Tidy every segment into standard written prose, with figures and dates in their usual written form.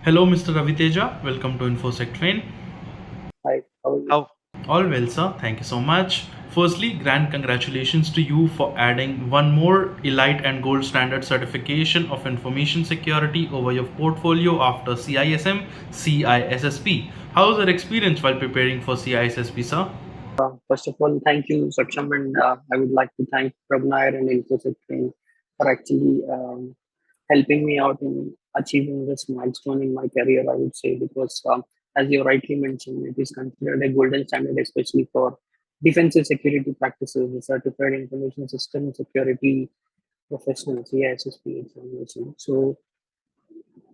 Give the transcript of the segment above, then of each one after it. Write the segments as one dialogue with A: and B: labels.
A: Hello, Mr. Raviteja. Welcome to InfoSec Train.
B: Hi, how are you?
C: How
A: All well, sir. Thank you so much. Firstly, grand congratulations to you for adding one more Elite and Gold Standard certification of information security over your portfolio after CISM, CISSP. How was your experience while preparing for CISSP, sir?
B: First of all, thank you, Saksham, and I would like to thank Prabhnair and Infosec Train for actually helping me out in achieving this milestone in my career, I would say, because as you rightly mentioned, it is considered a golden standard, especially for defensive security practices, the Certified Information System Security Professional, CISSP examination. So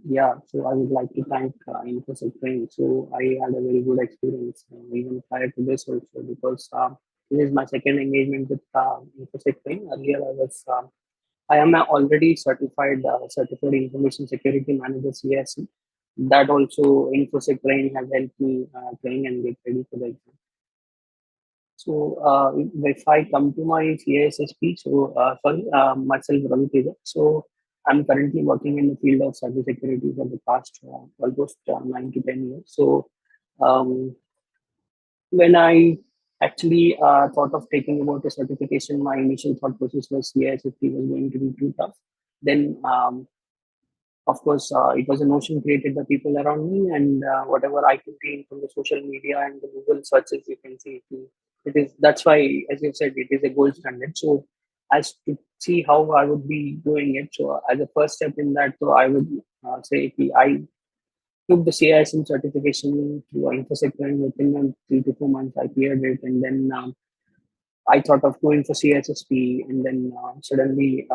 B: yeah, so I would like to thank Infosec Train. So I had a very good experience even prior to this also because this is my second engagement with Infosec Train. Earlier I am a already certified information security manager CSC. That also Infosec Train has helped me train and get ready for the exam. So if I come to my CISSP, myself Ravi Teja. So I'm currently working in the field of cybersecurity for the past almost 9 to 10 years. So um, when I actually thought of taking about the certification, my initial thought process was CISSP was going to be too tough. Then of course, it was a notion created by people around me, and whatever I could gain from the social media and the Google searches, you can see it is. That's why, as you said, it is a gold standard. So, as to see how I would be doing it, so as a first step in that, so I would say I took the CISM certification through Infosec, and within 3 to 4 months, I cleared it, and then I thought of going for CSSP, and then suddenly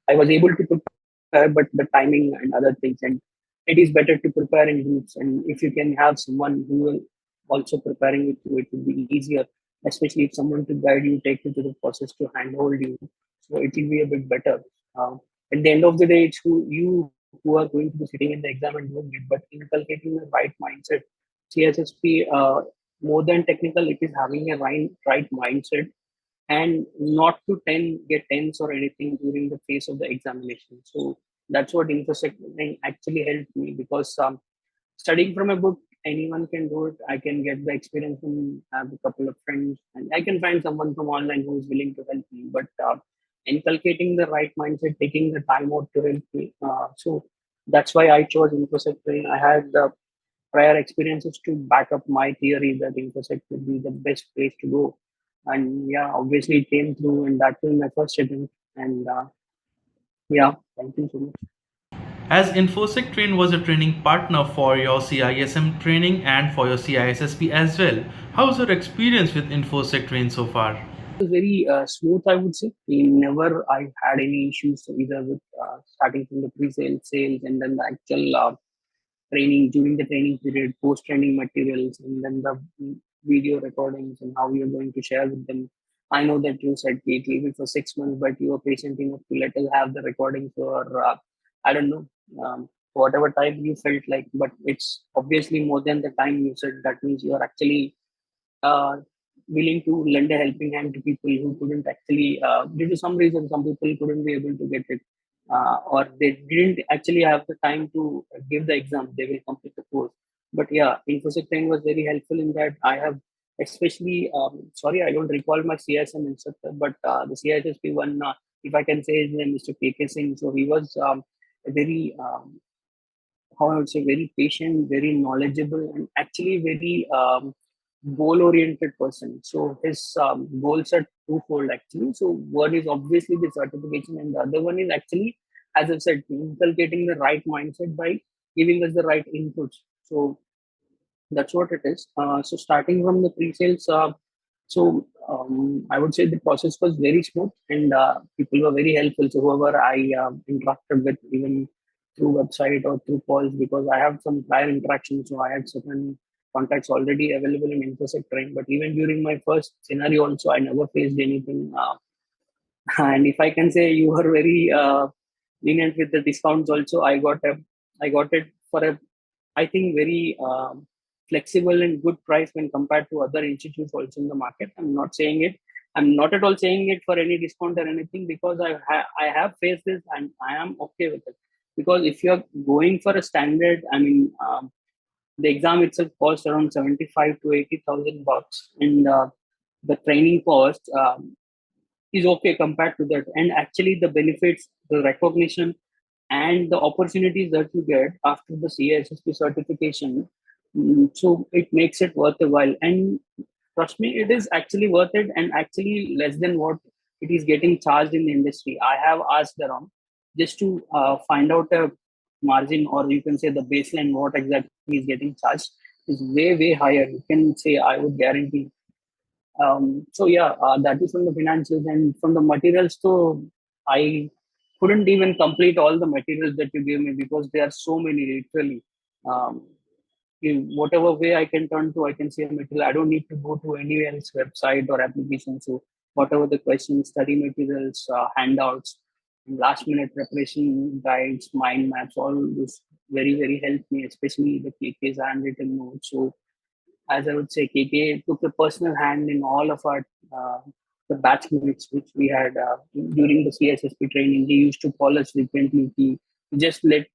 B: I was able to prepare, but the timing and other things, and it is better to prepare in groups. And if you can have someone who will also preparing with you, it will be easier, especially if someone to guide you, take you to the process to handhold you. So it will be a bit better. Uh, at the end of the day, it's who are going to be sitting in the exam and doing it, but inculcating the right mindset. CSSP, more than technical, it is having a right mindset and not to get tense or anything during the phase of the examination. So that's what intersecting actually helped me because studying from a book, anyone can do it. I can get the experience and have a couple of friends, and I can find someone from online who is willing to help me. But inculcating the right mindset, taking the time out to help me. So that's why I chose Infosec Train. I had the prior experiences to back up my theory that Infosec would be the best place to go. And yeah, obviously it came through, and that was my first attempt. And yeah, thank you so much.
A: As InfoSec Train was a training partner for your CISM training and for your CISSP as well, how's your experience with InfoSec Train so far?
B: It was very smooth, I would say. Never I had any issues either with starting from the pre-sale, sales, and then the actual training during the training period, post-training materials, and then the video recordings and how you're going to share with them. I know that you said it leave it for 6 months, but you were patient enough to let us have the recording for I don't know whatever time you felt like, but it's obviously more than the time you said. That means you are actually uh, willing to lend a helping hand to people who couldn't actually, due to some reason, some people couldn't be able to get it, or they didn't actually have the time to give the exam. They will complete the course. But yeah, Infosec Training was very helpful in that. I have, especially, sorry, I don't recall my CSM instructor, but the CISSP one, if I can say his name, Mr. KK Singh. So he was a very how I would say, very patient, very knowledgeable, and actually very goal-oriented person. So his goals are twofold actually. So one is obviously the certification, and the other one is actually, as I've said, inculcating the right mindset by giving us the right inputs. So that's what it is. So starting from the pre-sales, I would say the process was very smooth, and people were very helpful. So whoever I interacted with, even through website or through calls, because I have some prior interactions, so I had certain contacts already available in Infosec Train. But even during my first scenario, also I never faced anything. And if I can say, you were very lenient with the discounts. Also, I got it for a, I think, very flexible and good price when compared to other institutes also in the market. I'm not saying it. I'm not at all saying it for any discount or anything because I have faced this and I am okay with it. because if you're going for a standard, I mean, the exam itself costs around 75 to 80,000 bucks, and the training cost is okay compared to that. And actually, the benefits, the recognition, and the opportunities that you get after the CISSP certification, so it makes it worth a while. And trust me, it is actually worth it, and actually less than what it is getting charged in the industry. I have asked around just to find out a margin, or you can say the baseline, what exactly is getting charged is way, way higher. You can say, I would guarantee. So yeah, that is from the financials, and from the materials. So I couldn't even complete all the materials that you gave me because there are so many, literally. Um, in whatever way I can turn to, I can see a material. I don't need to go to any else website or application. So whatever the questions, study materials, handouts, last minute preparation guides, mind maps, all this very, very helped me, especially the KK's handwritten notes. So as I would say, KK took a personal hand in all of our the batchmates which we had during the CSSP training. He used to call us frequently. He just let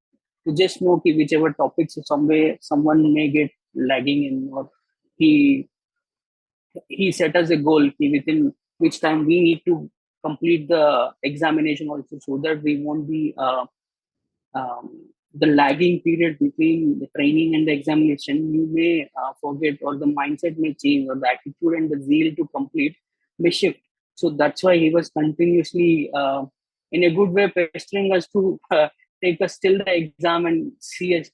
B: to just know कि whichever topics some way someone may get lagging in, or he he set us a goal कि within which time we need to complete the examination also, so that we won't be the lagging period between the training and the examination. You may forget, or the mindset may change, or the attitude and the zeal to complete may shift. So that's why he was continuously, in a good way, pestering us to take us till the exam and see it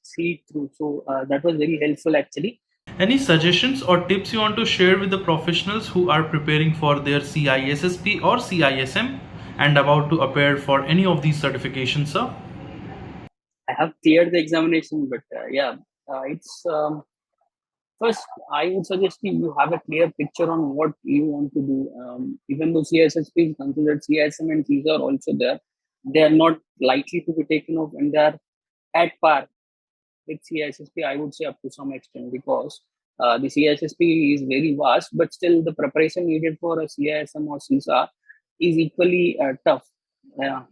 B: through. So that was very helpful actually.
A: Any suggestions or tips you want to share with the professionals who are preparing for their CISSP or CISM and about to appear for any of these certifications, sir?
B: I have cleared the examination, but yeah, it's first, I would suggest you have a clear picture on what you want to do. Even though CSSP is considered, CSM and CISA are also there, they are not likely to be taken off, and they are at par with CSSP, I would say, up to some extent, because the CSSP is very vast, but still the preparation needed for a CISM or CISA is equally tough. Yeah.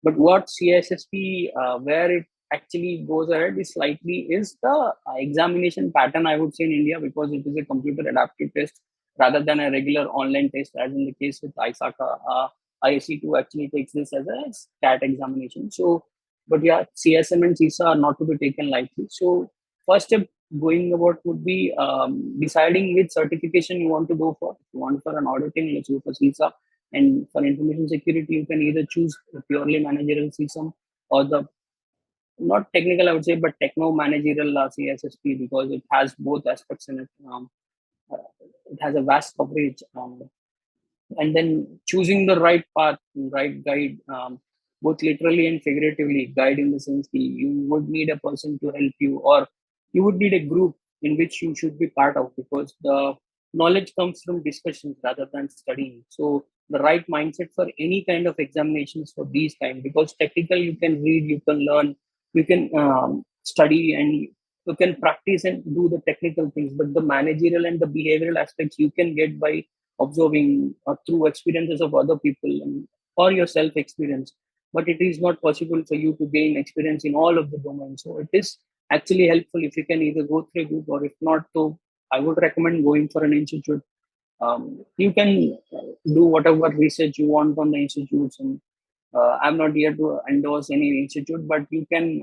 B: But what CSSP, where it actually goes ahead is slightly is the examination pattern, I would say, in India, because it is a computer adaptive test rather than a regular online test, as in the case with ISACA. ISC2 actually takes this as a stat examination. So, but yeah, CSM and CISA are not to be taken lightly. So, first step going about would be deciding which certification you want to go for. If you want for an auditing, let's go for CISA, and for information security, you can either choose a purely managerial system, or the not technical, I would say, but techno managerial CSSP, because it has both aspects in it. Uh, it has a vast coverage. And then choosing the right path, right guide, both literally and figuratively. Guide in the sense that you would need a person to help you, or you would need a group in which you should be part of, because the knowledge comes from discussions rather than studying. So the right mindset for any kind of examinations for these kind, because technical you can read, you can learn, you can study, and you can practice and do the technical things, but the managerial and the behavioral aspects you can get by observing or through experiences of other people, or your self experience. But it is not possible for you to gain experience in all of the domains. So it is actually helpful if you can either go through a group, or if not, so I would recommend going for an institute. You can do whatever research you want on the institutes, and I'm not here to endorse any institute, but you can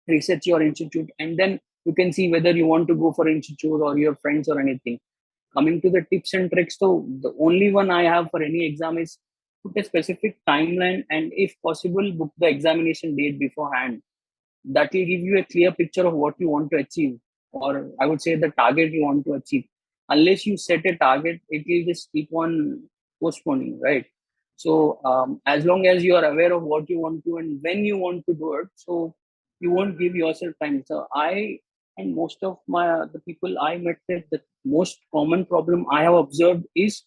B: research your institute, and then you can see whether you want to go for institute or your friends or anything. Coming to the tips and tricks, so the only one I have for any exam is put a specific timeline, and if possible, book the examination date beforehand. That will give you a clear picture of what you want to achieve, or I would say the target you want to achieve. Unless you set a target, it will just keep on postponing, right? So as long as you are aware of what you want to and when you want to do it, so you won't give yourself time. So I and most of my the people I met with, the most common problem I have observed is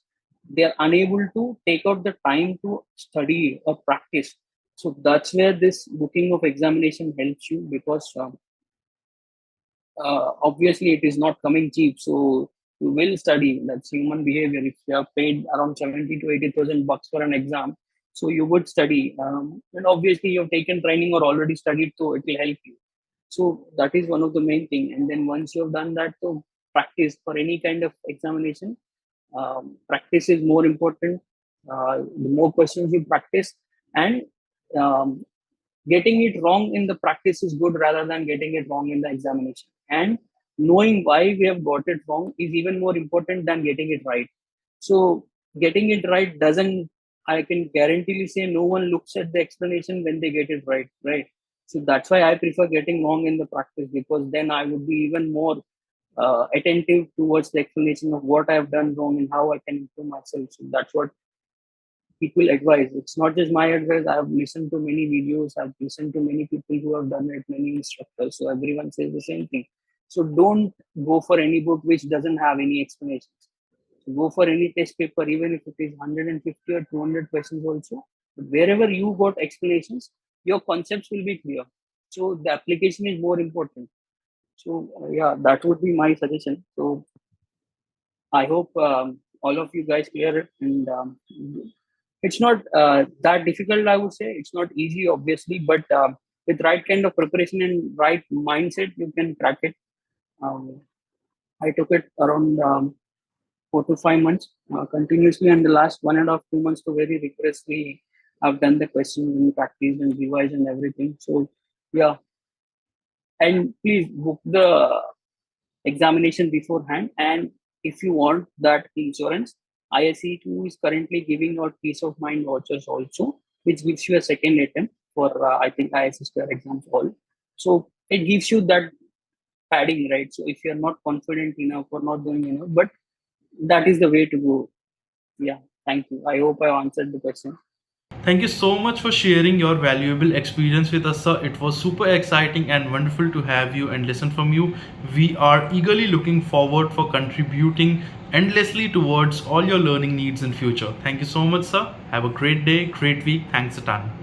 B: they are unable to take out the time to study or practice. So that's where this booking of examination helps you, because obviously it is not coming cheap. So you will study. That's human behavior. If you have paid around 70 to 80,000 bucks for an exam, So you would study, and obviously you've taken training or already studied, so it will help you. So that is one of the main thing. And then once you have done that, so practice for any kind of examination. Practice is more important. The more questions you practice, and um, getting it wrong in the practice is good rather than getting it wrong in the examination. And knowing why we have got it wrong is even more important than getting it right. So getting it right doesn't, I can guarantee say no one looks at the explanation when they get it right, right? So that's why I prefer getting wrong in the practice, because then I would be even more attentive towards the explanation of what I have done wrong and how I can improve myself. So that's what people advise. It's not just my advice. I've listened to many videos. I've listened to many people who have done it, many instructors. So everyone says the same thing. So don't go for any book which doesn't have any explanations. So go for any test paper, even if it is 150 or 200 questions also. But wherever you got explanations, your concepts will be clear. So the application is more important. So yeah, that would be my suggestion. So I hope all of you guys clear it, and it's not that difficult. I would say it's not easy, obviously, but with right kind of preparation and right mindset, you can crack it. Um, I took it around 4 to 5 months continuously, and the last 1.5 2 months to very rigorously. I've done the questions and practice and revise and everything. So yeah, and please book the examination beforehand. And if you want that insurance, ISE2 is currently giving out peace of mind vouchers also, which gives you a second attempt for I think ISE square exams all. So it gives you that padding, right? So if you're not confident enough or not doing enough, but that is the way to go. Yeah, thank you. I hope I answered the question.
A: Thank you so much for sharing your valuable experience with us, sir. It was super exciting and wonderful to have you and listen from you. We are eagerly looking forward for contributing endlessly towards all your learning needs in future. Thank you so much, sir. Have a great day, great week. Thanks a ton.